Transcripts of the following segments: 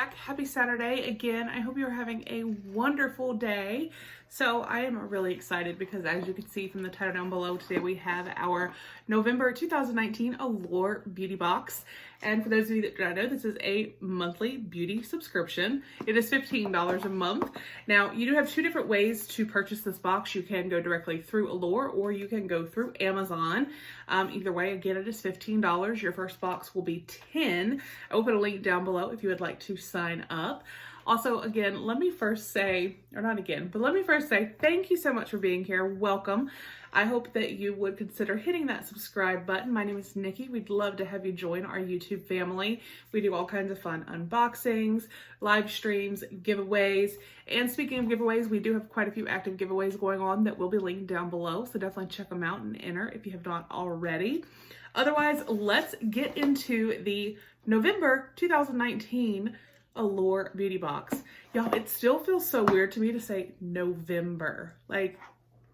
back. Happy Saturday again. I hope you're having a wonderful day. So I am really excited because, as you can see from the title down below, today we have our November 2019 Allure Beauty Box. And for those of you that do not know, this is a monthly beauty subscription. It is $15 a month. Now, you do have two different ways to purchase this box. You can go directly through Allure or you can go through Amazon. Either way, again, it is $15. Your first box will be 10. I will put a link down below if you would like to sign up. Also, again, let me first say, thank you so much for being here. Welcome. I hope that you would consider hitting that subscribe button. My name is Nikki. We'd love to have you join our YouTube family. We do all kinds of fun unboxings, live streams, giveaways. And speaking of giveaways, we do have quite a few active giveaways going on that will be linked down below. So definitely check them out and enter if you have not already. Otherwise, let's get into the November 2019 Allure Beauty Box. Y'all, it still feels so weird to me to say November. Like,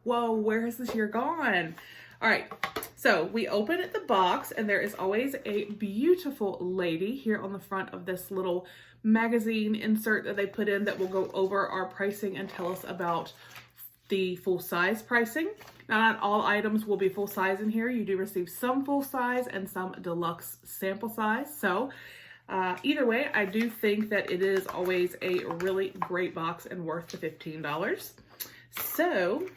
whoa, where has this year gone? All right, so we open the box and there is always a beautiful lady here on the front of this little magazine insert that they put in that will go over our pricing and tell us about the full size pricing. Now, not all items will be full size in here. You do receive some full size and some deluxe sample size. So either way, I do think that it is always a really great box and worth the $15. So,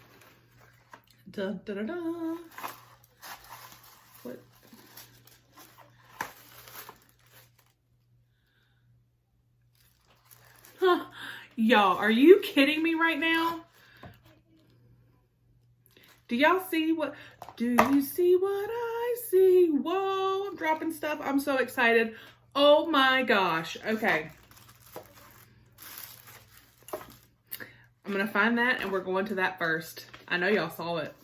what? Huh. Y'all, are you kidding me right now? Do y'all see what? Do you see what I see? Whoa, I'm dropping stuff. I'm so excited. Oh my gosh. Okay. I'm going to find that and we're going to that first. I know y'all saw it.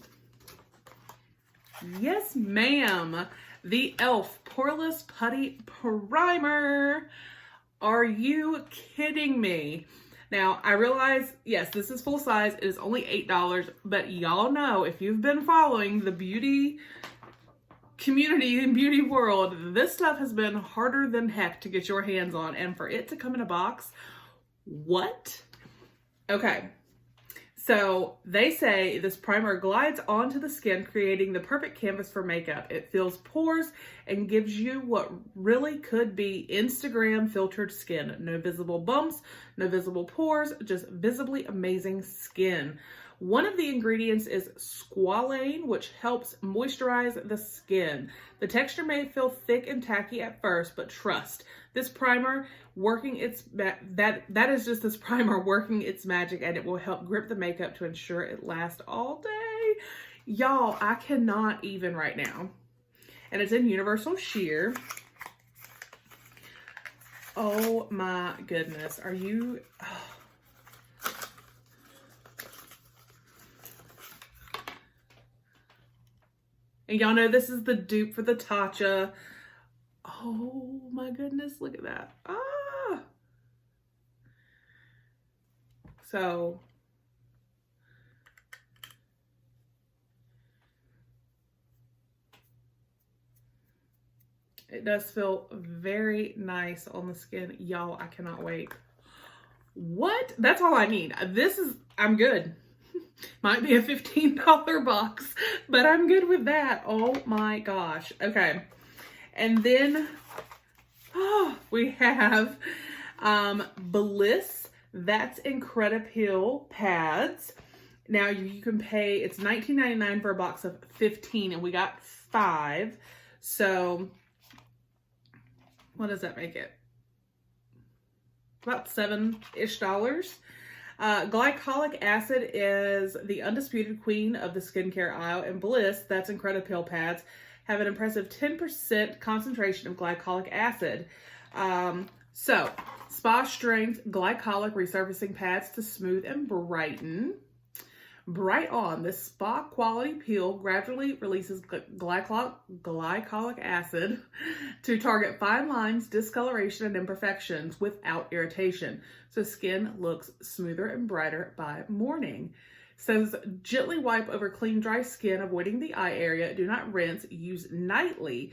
Yes, ma'am. The e.l.f. Poreless Putty Primer. Are you kidding me? Now, I realize, yes, this is full size. It is only $8, but y'all know if you've been following the beauty community and beauty world, this stuff has been harder than heck to get your hands on, and for it to come in a box, what? Okay, so they say this primer glides onto the skin, creating the perfect canvas for makeup. It fills pores and gives you what really could be Instagram filtered skin. No visible bumps, no visible pores, just visibly amazing skin. One of the ingredients is squalane, which helps moisturize the skin. The texture may feel thick and tacky at first, but trust, this primer working its this primer working its magic, and it will help grip the makeup to ensure it lasts all day. Y'all, I cannot even right now. And it's in Universal Sheer. Oh my goodness. Are you... Oh. And y'all know this is the dupe for the Tarte. Oh my goodness, look at that. Ah! So, it does feel very nice on the skin. Y'all, I cannot wait. What? That's all I need. I'm good. Might be a $15 box, but I'm good with that. Oh my gosh. Okay. And then we have Bliss. That's Incredipeel pads. Now you can pay, it's $19.99 for a box of 15, and we got 5. So what does that make it? About $7-ish. Glycolic acid is the undisputed queen of the skincare aisle, and Bliss, that's Incredipeel pads, have an impressive 10% concentration of glycolic acid. So, spa strength glycolic resurfacing pads to smooth and brighten. Bright On, this spa quality peel gradually releases glycolic acid to target fine lines, discoloration, and imperfections without irritation. So skin looks smoother and brighter by morning. Says gently wipe over clean, dry skin, avoiding the eye area. Do not rinse. Use nightly.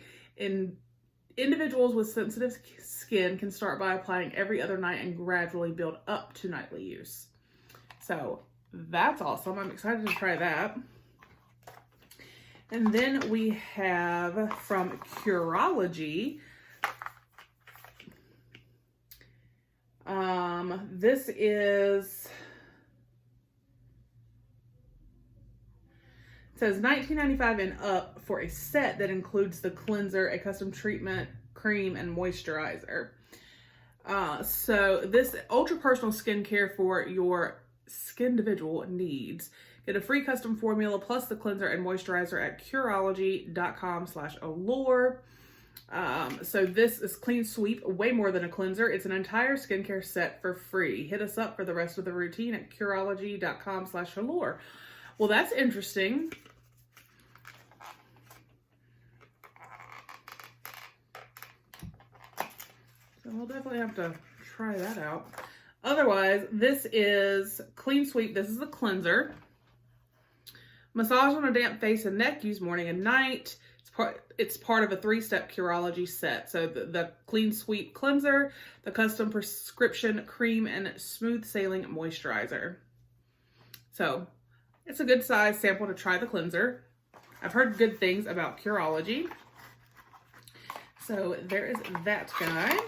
individuals with sensitive skin can start by applying every other night and gradually build up to nightly use. So that's awesome. I'm excited to try that. And then we have from Curology. This is, it says $19.95 and up for a set that includes the cleanser, a custom treatment, cream, and moisturizer. So this ultra personal skincare for your individual needs. Get a free custom formula plus the cleanser and moisturizer at Curology.com/allure. So this is clean sweep, way more than a cleanser. It's an entire skincare set for free. Hit us up for the rest of the routine at Curology.com/allure. Well, that's interesting. So we'll definitely have to try that out. Otherwise, this is clean sweep. This is the cleanser. Massage on a damp face and neck. Use morning and night. It's part of a 3-step Curology set. So the clean sweep cleanser, the custom prescription cream, and smooth sailing moisturizer. So it's a good size sample to try the cleanser. I've heard good things about Curology. So there is that guy.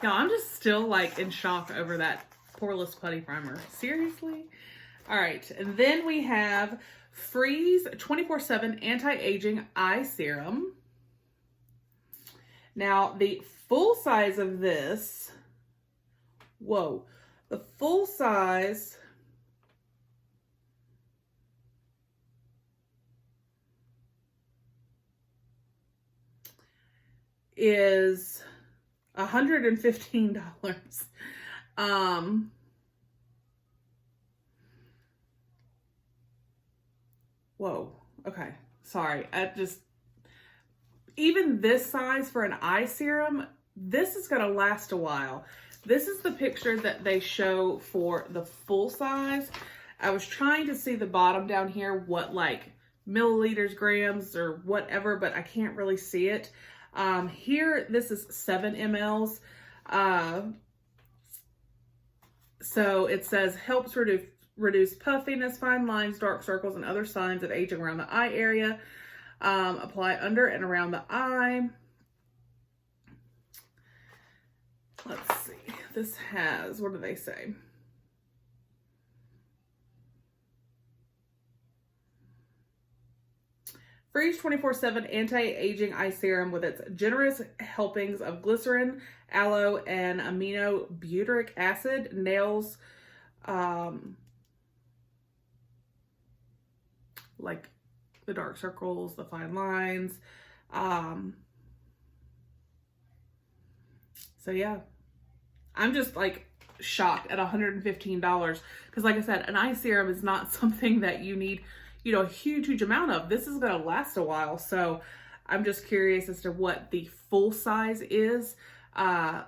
Now I'm just still like in shock over that Poreless Putty Primer. Seriously? All right, and then we have Freeze 24/7 Anti-Aging Eye Serum. Now, the full size of this, whoa, the full size is $115. Whoa, okay, sorry. Even this size for an eye serum, this is gonna last a while. This is the picture that they show for the full size. I was trying to see the bottom down here, what like milliliters, grams, or whatever, but I can't really see it. Here, this is 7 mLs. So it says helps reduce puffiness, fine lines, dark circles, and other signs of aging around the eye area. Apply under and around the eye. Let's see. This has, what do they say? Freeze 24/7 Anti-Aging Eye Serum with its generous helpings of glycerin, aloe, and amino butyric acid nails like the dark circles, the fine lines. So yeah, I'm just like shocked at $115 because like I said, an eye serum is not something that you need, you know, a huge amount of. This is going to last a while. So I'm just curious as to what the full size is. And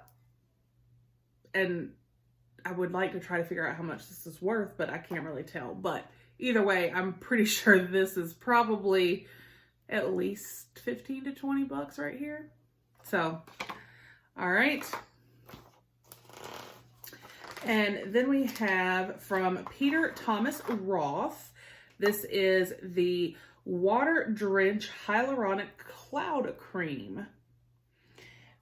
I would like to try to figure out how much this is worth, but I can't really tell. But either way, I'm pretty sure this is probably at least 15 to 20 bucks right here. So, all right. And then we have from Peter Thomas Roth. This is the Water Drench Hyaluronic Cloud Cream.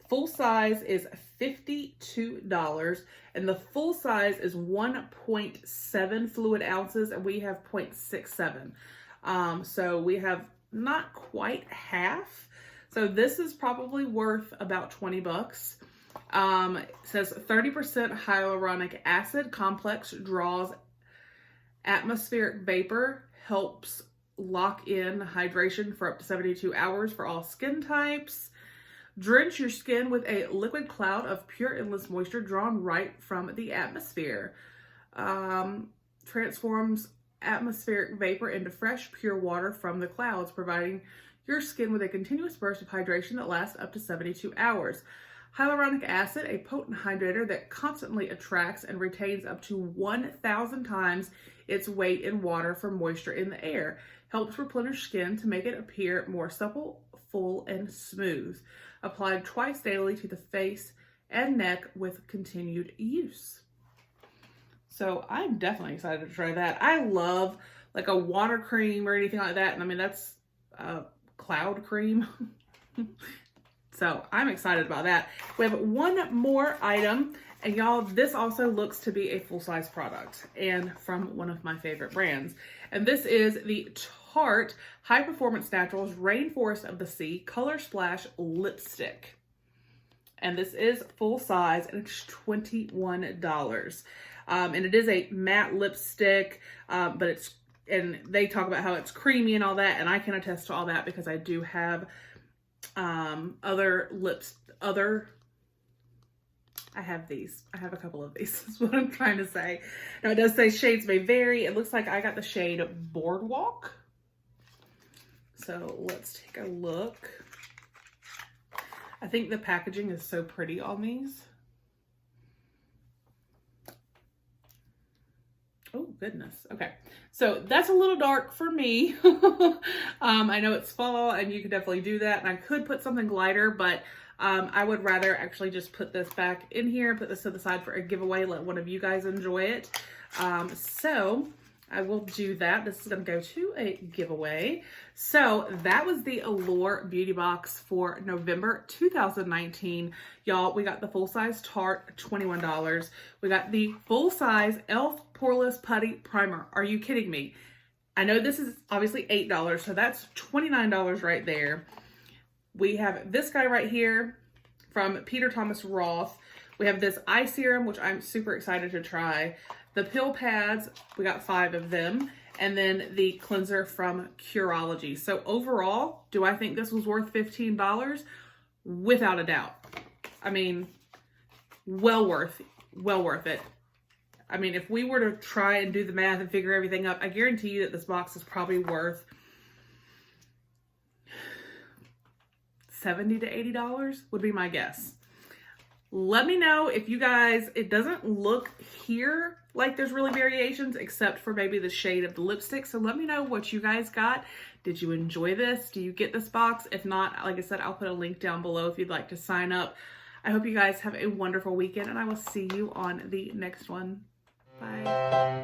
Full size is $52, and the full size is 1.7 fluid ounces, and we have 0.67. So we have not quite half. So this is probably worth about 20 bucks. It says 30% hyaluronic acid complex, draws atmospheric vapor, helps lock in hydration for up to 72 hours for all skin types. Drench your skin with a liquid cloud of pure endless moisture drawn right from the atmosphere. Transforms atmospheric vapor into fresh, pure water from the clouds, providing your skin with a continuous burst of hydration that lasts up to 72 hours. Hyaluronic acid, a potent hydrator that constantly attracts and retains up to 1,000 times its weight in water for moisture in the air. helps replenish skin to make it appear more supple, full, and smooth. Applied twice daily to the face and neck with continued use. So I'm definitely excited to try that. I love like a water cream or anything like that. And I mean, that's cloud cream. So I'm excited about that. We have one more item, and y'all, this also looks to be a full-size product and from one of my favorite brands. And this is the Tarte High Performance Naturals Rainforest of the Sea Color Splash Lipstick. And this is full size, and it's $21. And it is a matte lipstick, but and they talk about how it's creamy and all that, and I can attest to all that because I do have I have these. I have a couple of these is what I'm trying to say. Now it does say shades may vary. It looks like I got the shade Boardwalk. So let's take a look. I think the packaging is so pretty on these. Oh goodness. Okay. So that's a little dark for me. I know it's fall and you can definitely do that. And I could put something lighter, but I would rather actually just put this back in here, put this to the side for a giveaway, let one of you guys enjoy it. So I will do that. This is going to go to a giveaway. So that was the Allure Beauty Box for November 2019. Y'all, we got the full-size Tarte, $21. We got the full-size e.l.f. Poreless Putty Primer. Are you kidding me? I know this is obviously $8, so that's $29 right there. We have this guy right here from Peter Thomas Roth. We have this eye serum, which I'm super excited to try. The pill pads, we got 5 of them. And then the cleanser from Ology. So overall, do I think this was worth $15? Without a doubt. I mean, well worth it. I mean, if we were to try and do the math and figure everything up, I guarantee you that this box is probably worth $70 to $80 would be my guess. Let me know if you guys, it doesn't look here like there's really variations except for maybe the shade of the lipstick. So let me know what you guys got. Did you enjoy this? Do you get this box? If not, like I said, I'll put a link down below if you'd like to sign up. I hope you guys have a wonderful weekend, and I will see you on the next one. Bye.